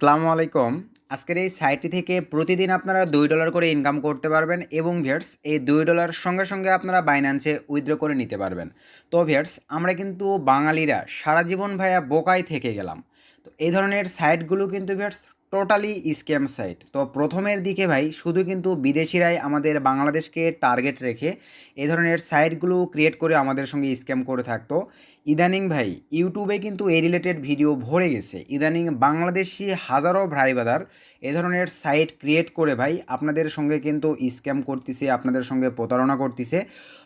আসসালামু আলাইকুম। আজকের এই সাইটটি থেকে প্রতিদিন আপনারা $2 করে ইনকাম করতে পারবেন এবং ভিউয়ার্স এই $2 সঙ্গে সঙ্গে আপনারা বাইন্যান্সে উইথড্র করে নিতে পারবেন। তো ভিউয়ার্স আমরা কিন্তু বাঙালিরা সারা জীবন ভাইয়া বোকায় থেকে গেলাম। তো এই ধরনের সাইটগুলো কিন্তু ভিউয়ার্স টোটালি স্ক্যাম সাইট। তো প্রথমের দিকে ভাই শুধু কিন্তু বিদেশিরাই আমাদের বাংলাদেশকে টার্গেট রেখে এই ধরনের সাইটগুলো ক্রিয়েট করে আমাদের সঙ্গে স্ক্যাম করে থাকতো। ইদানিং ভাই ইউটিউবে কিন্তু এই রিলেটেড ভিডিও ভরে গেছে। ইদানিং বাংলাদেশি হাজারো ভাই ব্রাদার এ ধরনের সাইট ক্রিয়েট করে ভাই আপনাদের সঙ্গে কিন্তু স্ক্যাম করতেছে, আপনাদের সঙ্গে প্রতারণা করতেছে।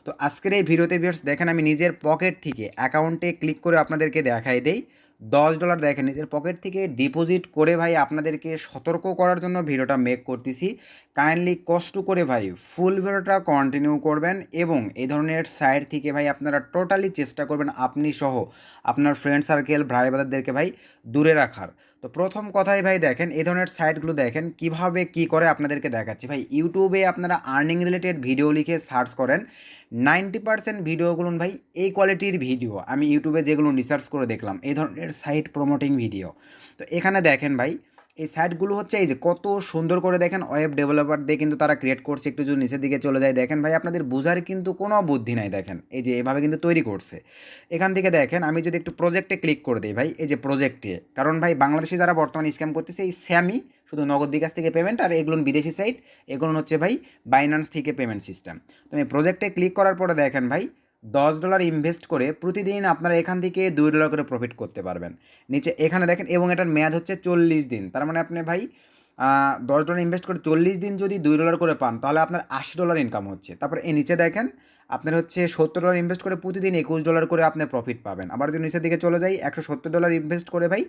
তো আজকের এই ভিডিওতে ভিউয়ার্স দেখেন আমি নিজের পকেট থেকে অ্যাকাউন্টে ক্লিক করে আপনাদেরকে দেখাই দেই। $10 দেখেন নিজের পকেট থেকে ডিপোজিট করে ভাই আপনাদেরকে সতর্ক করার জন্য ভিডিওটা মেক করতেছি। কাইন্ডলি কষ্ট করে ভাই ফুল ভিডিওটা কন্টিনিউ করবেন এবং এই ধরনের সাইট থেকে ভাই আপনারা টোটালি চেষ্টা করবেন আপনি সহ আপনার ফ্রেন্ড সার্কেল ভাই ব্রাদারদেরকে ভাই দূরে রাখার। তো প্রথম কথাই ভাই দেখেন এই ধরনের সাইটগুলো দেখেন কিভাবে কি করে আপনাদেরকে দেখাচ্ছি। ভাই ইউটিউবে আপনারা আর্নিং রিলেটেড ভিডিও লিখে সার্চ করেন, 90% ভিডিওগুলো ভাই এই কোয়ালিটির ভিডিও। আমি ইউটিউবে যেগুলো রিসার্চ করে দেখলাম এই ধরনের সাইট প্রমোটিং ভিডিও। তো এখানে দেখেন ভাই এই সাইটগুলো হচ্ছে এই যে কত সুন্দর করে দেখেন ওয়েব ডেভেলপার দিয়ে কিন্তু তারা ক্রিয়েট করছে। একটু যদি নিচের দিকে চলে যায় দেখেন ভাই আপনাদের বোঝার কিন্তু কোনো বুদ্ধি নাই। দেখেন এই যে এভাবে কিন্তু তৈরি করছে। এখান থেকে দেখেন আমি যদি একটু প্রজেক্টে ক্লিক করে দিই ভাই, এই যে প্রজেক্টে, কারণ ভাই বাংলাদেশে যারা বর্তমানে স্ক্যাম করতেছে এই স্যামই শুধু নগদ বিকাশ থেকে পেমেন্ট, আর এগুলো বিদেশি সাইট, এগুলো হচ্ছে ভাই বাইন্যান্স থেকে পেমেন্ট সিস্টেম। তো আমি প্রজেক্টে ক্লিক করার পরে দেখেন ভাই $10 ইনভেস্ট করে প্রতিদিন আপনারা এখান থেকে $2 করে প্রফিট করতে পারবেন। নিচে এখানে দেখেন এবং এটার মেয়াদ হচ্ছে 40 দিন। তার মানে আপনি ভাই $10 ইনভেস্ট করে 40 দিন যদি $2 করে পান তাহলে আপনার $80 ইনকাম হচ্ছে। তারপরে এই নিচে দেখেন আপনার হচ্ছে $70 ইনভেস্ট করে প্রতিদিন $21 করে আপনি প্রফিট পাবেন। আবার যদি নিচের দিকে চলে যাই $170 ইনভেস্ট করে ভাই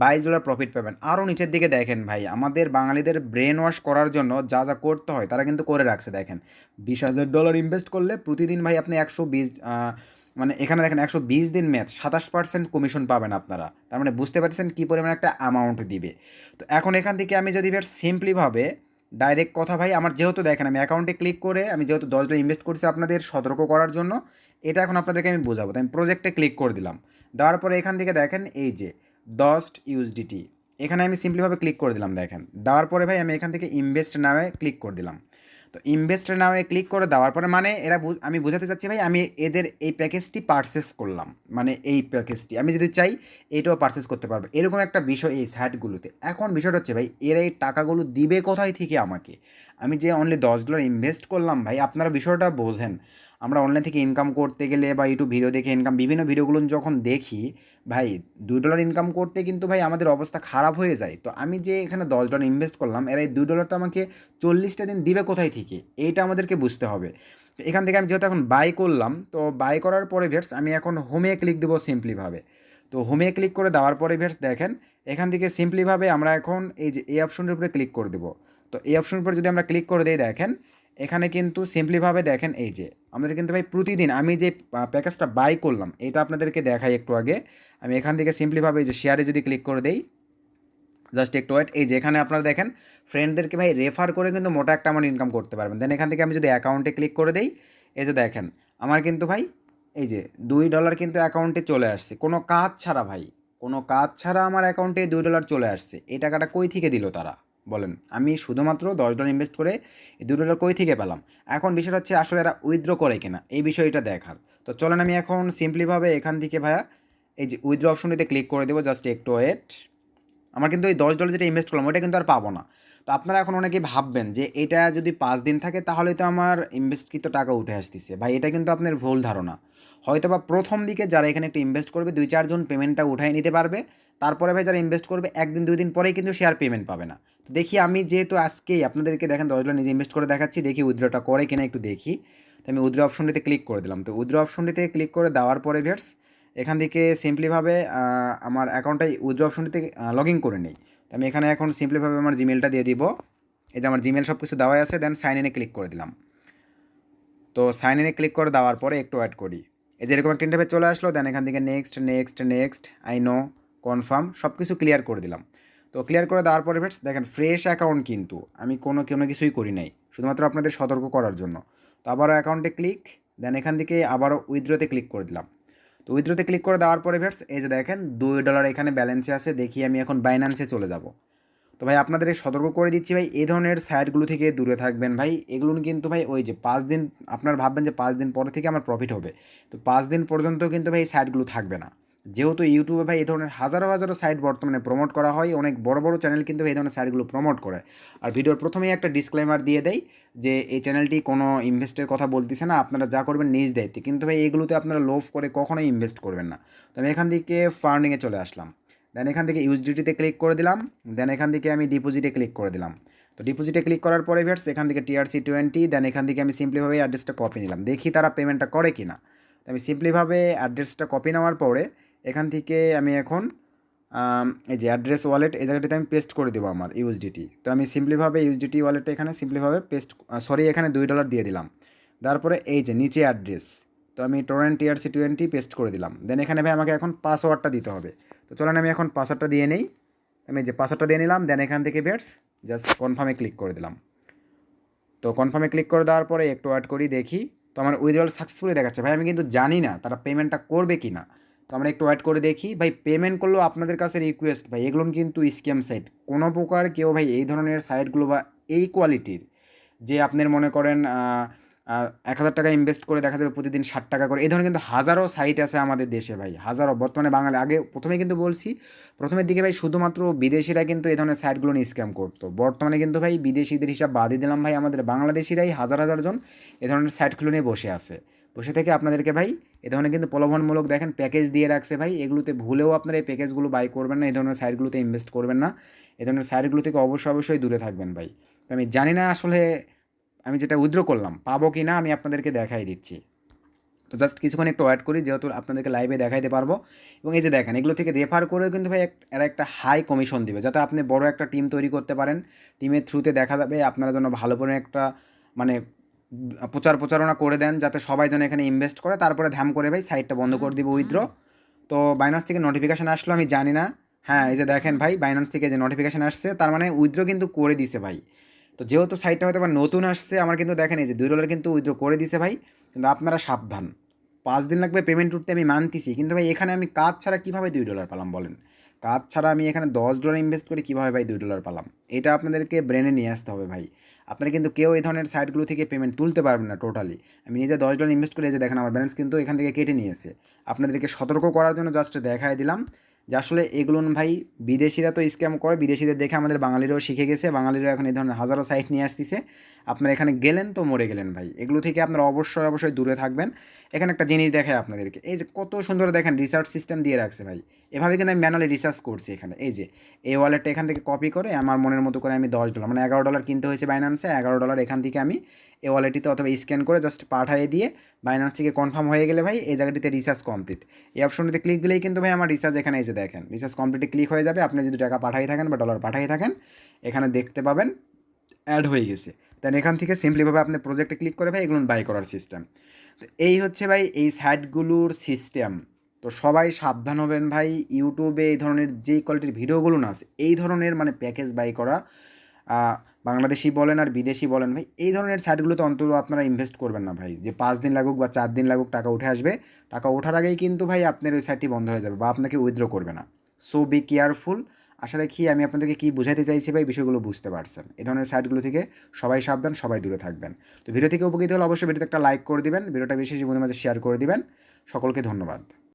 $22 প্রফিট পাবেন। আরও নিচের দিকে দেখেন ভাই আমাদের বাঙালিদের ব্রেন ওয়াশ করার জন্য যা যা করতে হয় তারা কিন্তু করে রাখছে। দেখেন $20,000 ইনভেস্ট করলে প্রতিদিন ভাই আপনি 120 মানে এখানে দেখেন 120 দিন ম্যাচ 27% কমিশন পাবেন আপনারা। তার মানে বুঝতে পারছেন কী পরিমাণে একটা অ্যামাউন্ট দিবে। তো এখন এখান থেকে আমি যদি এবার সিম্পলিভাবে ডাইরেক্ট কথা ভাই আমার যেহেতু দেখেন আমি অ্যাকাউন্টে ক্লিক করে আমি যেহেতু $10 ইনভেস্ট করছি আপনাদের সতর্ক করার জন্য, এটা এখন আপনাদেরকে আমি বোঝাবো। তো আমি প্রজেক্টে ক্লিক করে দিলাম। দেওয়ার পরে এখান থেকে দেখেন এই যে ডস্ট ইউএসডিটি, এখানে আমি সিম্পলিভাবে ক্লিক করে দিলাম। দেখেন দেওয়ার পরে ভাই আমি এখান থেকে ইনভেস্ট নামে ক্লিক করে দিলাম। তো ইনভেস্ট নামে ক্লিক করে দেওয়ার পরে মানে এরা আমি বোঝাতে চাচ্ছি ভাই আমি এদের এই প্যাকেজটি পারচেস করলাম, মানে এই প্যাকেজটি আমি যদি চাই এটাও পারচেস করতে পারবো, এরকম একটা বিষয় এই সাইটগুলোতে। এখন বিষয়টা হচ্ছে ভাই এরা এই টাকাগুলো দিবে কোথায় থেকে আমাকে? আমি যে অনলি $10 ইনভেস্ট করলাম ভাই, আপনারা বিষয়টা বোঝেন। আমরা অনলাইন থেকে ইনকাম করতে গেলে বা ইউটিউব ভিডিও দেখে ইনকাম বিভিন্ন ভিডিওগুলো যখন দেখি ভাই $2 ইনকাম করতে কিন্তু ভাই আমাদের অবস্থা খারাপ হয়ে যায়। তো আমি যে এখানে $10 ইনভেস্ট করলাম এরা এই $2 আমাকে 40টা দিন দিবে কোথায় থেকে, এইটা আমাদেরকে বুঝতে হবে। তো এখান থেকে আমি যেহেতু এখন বাই করলাম, তো বাই করার পরে ভিউয়ার্স আমি এখন হোমে ক্লিক দেবো সিম্পলিভাবে। তো হোমে ক্লিক করে দেওয়ার পরে ভিউয়ার্স দেখেন এখান থেকে সিম্পলিভাবে আমরা এখন এই যে এই অপশনের উপরে ক্লিক করে দেবো। তো এই অপশনের উপরে যদি আমরা ক্লিক করে দিই দেখেন এখানে কিন্তু সিম্পলিভাবে দেখেন এই যে আমাদের কিন্তু ভাই প্রতিদিন আমি যে প্যাকেজটা বাই করলাম এটা আপনাদেরকে দেখাই একটু আগে। আমি এখান থেকে সিম্পলিভাবে এই যে শেয়ারে যদি ক্লিক করে দেই, জাস্ট একটু ওয়েট, এই যে এখানে আপনারা দেখেন ফ্রেন্ডদেরকে ভাই রেফার করে কিন্তু মোটা একটা আমার ইনকাম করতে পারবেন। দেন এখান থেকে আমি যদি অ্যাকাউন্টে ক্লিক করে দেই এই যে দেখেন আমার কিন্তু ভাই এই যে $2 কিন্তু অ্যাকাউন্টে চলে আসছে কোনো কাজ ছাড়া। ভাই কোনো কাজ ছাড়া আমার অ্যাকাউন্টে $2 চলে আসছে। এই টাকাটা কই থেকে দিল তারা বলেন? আমি শুধুমাত্র $10 ইনভেস্ট করে এই $2 কই থেকে পেলাম? এখন বিষয়টা হচ্ছে আসলে এরা উইথড্র করে কিনা এই বিষয়টা দেখার। তো চলেন আমি এখন সিম্পলিভাবে এখান থেকে ভাইয়া এই যে উইথড্র অপশনটিতে ক্লিক করে দেবো, জাস্ট একটু ওয়েট। আমার কিন্তু ওই $10 যেটা ইনভেস্ট করলাম ওইটা কিন্তু আর পাবো না। তো আপনারা এখন অনেকেই ভাববেন যে এটা যদি 5 দিন থাকে তাহলে তো আমার ইনভেস্টকৃত টাকা উঠে আসতেছে। ভাই এটা কিন্তু আপনার ভুল ধারণা। হয়তোবা প্রথম দিকে যারা এখানে একটু ইনভেস্ট করবে 2-4 জন পেমেন্টটা উঠায় নিতে পারবে। তারপরে ভাই যারা ইনভেস্ট করবে 1 দিন 2 দিন পরেই কিন্তু সে আর পেমেন্ট পাবে না। তো দেখি আমি যেহেতু আজকেই আপনাদেরকে দেখেন $10 নিজে ইনভেস্ট করে দেখাচ্ছি, দেখি উইথড্রটা করে কিনা একটু দেখি। তো আমি উইথড্র অপশনটিতে ক্লিক করে দিলাম। তো উইথড্র অপশনটিতে ক্লিক করে দেওয়ার পরে ভিউয়ার্স এখান থেকে সিম্পলিভাবে আমার অ্যাকাউন্টটাই উইথড্র অপশনটিতে লগ ইন করে নিই। তো আমি এখানে এখন সিম্পলিভাবে আমার জিমেলটা দিয়ে দিব। এই যে আমার জিমেল সব কিছু দেওয়াই আছে। দেন সাইন ইনে ক্লিক করে দিলাম। তো সাইন ইনে ক্লিক করে দেওয়ার পরে একটু ওয়েট করি। এই যে এরকম একটা ইন্টারফেস চলে আসলো। দেন এখান থেকে next next next I know confirm সব কিছু ক্লিয়ার করে দিলাম। তো ক্লিয়ার করে দেওয়ার পরে ফ্রেন্ডস দেখেন ফ্রেশ অ্যাকাউন্ট কিন্তু আমি কোনো কিছুই করি নাই, শুধুমাত্র আপনাদের সতর্ক করার জন্য। তো আবারও অ্যাকাউন্টে ক্লিক, দেন এখান থেকে আবারও উইথড্রোতে ক্লিক করে দিলাম। তো উইথড্রোতে ক্লিক করে দেওয়ার পরে ফ্রেন্ডস এই যে দেখেন $2 এখানে ব্যালেন্সে আছে। দেখি আমি এখন বাইন্যান্সে চলে যাব। তো ভাই আপনাদের সতর্ক করে দিচ্ছি ভাই, এই ধরনের সাইটগুলো থেকে দূরে থাকবেন ভাই। এগুলো কিন্তু ভাই ওই যে 5 দিন আপনারা ভাববেন যে 5 দিন পরে থেকে আমার প্রফিট হবে। তো 5 দিন পর্যন্ত কিন্তু ভাই এই সাইটগুলো থাকবে না। যেহেতু ইউটিউবে ভাই এই ধরনের হাজারো, হাজারো সাইট বর্তমানে প্রমোট করা হয়। অনেক বড়, বড় চ্যানেল কিন্তু এই ধরনের সাইটগুলো প্রমোট করে। আর ভিডিওর প্রথমেই একটা ডিসক্লেমার দিয়ে দেয় যে এই চ্যানেলটি কোনো ইনভেস্টের কথা বলতেছে না। আপনারা যা করবেন নিজ দায়িত্বে। কিন্তু ভাই এগুলোতে আপনারা লোভ করে কখনোই ইনভেস্ট করবেন না। তো আমি এখান থেকে ফান্ডিংয়ে চলে আসলাম। দেন এখান থেকে ইউএসডিটিতে ক্লিক করে দিলাম। দেন এখান থেকে আমি ডিপোজিটে ক্লিক করে দিলাম। তো ডিপোজিটে ক্লিক করার পরে ভিউয়ার্স এখান থেকে TRC20, দেন এখান থেকে আমি সিম্পলিভাবে অ্যাড্রেসটা কপি নিলাম। দেখি তারা পেমেন্টটা করে কি না। তো আমি সিম্পলিভাবে অ্যাড্রেসটা কপি নেওয়ার পরে এখান থেকে আমি এখন এই যে অ্যাড্রেস ওয়ালেট এই জায়গাটাতে আমি পেস্ট করে দেবো আমার ইউএসডিটি। তো আমি সিম্পলিভাবে ইউএসডিটি ওয়ালেটটা এখানে সিম্পলিভাবে এখানে $2 দিয়ে দিলাম। তারপরে এই যে নিচে অ্যাড্রেস, তো আমি টরেন্ট TRC20 পেস্ট করে দিলাম। দেন এখানে ভাই আমাকে এখন পাসওয়ার্ডটা দিতে হবে। তো চলেন আমি এখন পাসওয়ার্ডটা দিয়ে নেই। আমি যে পাসওয়ার্ডটা দিয়ে নিলাম, দেন এখান থেকে ভিউয়ার্স জাস্ট কনফার্মে ক্লিক করে দিলাম। তো কনফার্মে ক্লিক করে দেওয়ার পরে একটু ওয়েট করি দেখি। তো আমার উইথড্রল সাকসেসফুলি দেখাচ্ছে ভাই, আমি কিন্তু জানি না তারা পেমেন্টটা করবে কি না। তো আমরা একটু ওয়েট করে দেখি ভাই। পেমেন্ট করলেও আপনাদের কাছে রিকোয়েস্ট ভাই, এগুলো কিন্তু স্ক্যাম সাইট। কোনো প্রকার কেউ ভাই এই ধরনের সাইটগুলো বা এই কোয়ালিটির যে আপনার মনে করেন 1,000 টাকা ইনভেস্ট করে দেখা যাবে প্রতিদিন 60 টাকা করে, এই ধরনের কিন্তু হাজারো সাইট আছে আমাদের দেশে ভাই, হাজারো। বর্তমানে বাঙালি আগে প্রথমে কিন্তু বলছি প্রথমের দিকে ভাই শুধুমাত্র বিদেশিরা কিন্তু এই ধরনের সাইটগুলো নিয়ে স্ক্যাম করতো। বর্তমানে কিন্তু ভাই বিদেশিদের হিসাব বাদই দিলাম ভাই, আমাদের বাংলাদেশিরাই হাজার হাজার জন এ ধরনের সাইটগুলো নিয়ে বসে আছে। বসে থেকে আপনাদেরকে ভাই এ ধরনের কিন্তু প্রলোভনমূলক দেখেন প্যাকেজ দিয়ে রাখছে ভাই। এগুলোতে ভুলেও আপনারা এই প্যাকেজগুলো বাই করবেন না, এই ধরনের সাইটগুলোতে ইনভেস্ট করবেন না। এই ধরনের সাইটগুলো থেকে অবশ্যই দূরে থাকবেন ভাই। তো আমি জানি না আসলে আমি যেটা উইথড্র করলাম পাবো কি না, আমি আপনাদেরকে দেখাই দিচ্ছি। তো জাস্ট কিছুক্ষণ একটু ওয়েট করি, যেহেতু আপনাদেরকে লাইভে দেখাইতে পারবো। এবং এই যে দেখেন এগুলো থেকে রেফার করেও কিন্তু ভাই এরা একটা হাই কমিশন দিবে, যাতে আপনি বড় একটা টিম তৈরি করতে পারেন। টিমের থ্রুতে দেখা যাবে আপনারা যেন ভালো করে একটা মানে প্রচারণা করে দেন, যাতে সবাই যেন এখানে ইনভেস্ট করে। তারপরে ধ্যাম করে ভাই সাইটটা বন্ধ করে দিব উইথড্র। তো বাইন্যান্স থেকে নোটিফিকেশান আসলো, আমি জানি না। হ্যাঁ এই যে দেখেন ভাই বাইন্যান্স থেকে যে নোটিফিকেশান আসছে, তার মানে উইথড্র কিন্তু করে দিছে ভাই। তো যেহেতু সাইটটা হয়তো আবার নতুন আসছে, আমার কিন্তু দেখেন এই যে $2 কিন্তু উইথড্র করে দিছে ভাই। কিন্তু আপনারা সাবধান, 5 দিন লাগবে পেমেন্ট উঠতে, আমি মানতেছি। কিন্তু ভাই এখানে আমি কাজ ছাড়া কীভাবে $2 পেলাম বলেন? কাজ ছাড়া আমি এখানে $10 ইনভেস্ট করে কীভাবে ভাই $2 পেলাম? এটা আপনাদেরকে ব্রেনে নিয়ে আসতে হবে ভাই। আপনারা কিন্তু কেউ এই ধরনের সাইটগুলো থেকে পেমেন্ট তুলতে পারবেন না টোটালি। আমি নিজে $10 ইনভেস্ট করে এই যে দেখেন আমার ব্যালেন্স কিন্তু এখান থেকে কেটে নিয়েছে। আপনাদেরকে সতর্ক করার জন্য জাস্ট দেখায় দিলাম যে আসলে এগুলো ভাই বিদেশিরা তো স্ক্যাম করে, বিদেশিদের দেখে আমাদের বাঙালিরাও শিখে গেছে। বাঙালিরাও এখন এই ধরনের হাজারো সাইট নিয়ে আসতেছে। আপনারা এখানে গেলেন তো মরে গেলেন ভাই। এগুলো থেকে আপনারা অবশ্যই দূরে থাকবেন। এখানে একটা জিনিস দেখায় আপনাদেরকে, এই যে কত সুন্দর দেখেন রিসার্চ সিস্টেম দিয়ে রাখছে ভাই। এভাবে কিন্তু আমি ম্যানুয়ালি রিসার্চ করছি এখানে। এই যে এই ওয়ালেটটা এখান থেকে কপি করে আমার মনের মতো করে আমি $10 মানে $11 কিনতে হয়েছে বাইন্যান্সে, $11 এখান থেকে আমি এই ওয়ালেটটিতে অথবা স্ক্যান করে জাস্ট পাঠিয়ে দিয়ে বাইন্যান্স থেকে কনফার্ম হয়ে গেলে ভাই এই জায়গাটিতে রিসার্চ কমপ্লিট, এই অপশনটিতে ক্লিক দিলেই কিন্তু ভাই আমার রিসার্চ এখানে এই যে দেখেন রিসার্চ কমপ্লিটে ক্লিক হয়ে যাবে। আপনি যদি টাকা পাঠিয়ে থাকেন বা ডলার পাঠিয়ে থাকেন এখানে দেখতে পাবেন অ্যাড হয়ে গেছে। দেন এখান থেকে সিম্পলিভাবে আপনি প্রজেক্টে ক্লিক করে ভাই এগুলো বাই করার সিস্টেম। তো এই হচ্ছে ভাই এই সাইটগুলোর সিস্টেম। তো সবাই সাবধান হবেন ভাই। ইউটিউবে এই ধরনের যেই কোয়ালিটির ভিডিওগুলো না আছে, এই ধরনের মানে প্যাকেজ বাই করা বাংলাদেশি বলেন আর বিদেশি বলেন ভাই, এই ধরনের সাইটগুলোতে অন্তত আপনারা ইনভেস্ট করবেন না ভাই। যে 5 দিন লাগুক বা 4 দিন লাগুক টাকা উঠে আসবে, টাকা ওঠার আগেই কিন্তু ভাই আপনার ওই সাইটটি বন্ধ হয়ে যাবে বা আপনাকে উইথড্র করবে না। So be careful. আশা রাখি আমি আপনাদেরকে কী বোঝাতে চাইছি ভাই, বিষয়গুলো বুঝতে পারছেন। এই ধরনের সাইটগুলো থেকে সবাই সাবধান, সবাই দূরে থাকবেন। তো ভিডিও থেকে উপকৃত হলে অবশ্যই ভিডিওতে একটা লাইক করে দিবেন, ভিডিওটা বেশি বন্ধুদের মাঝে শেয়ার করে দিবেন। সকলকে ধন্যবাদ।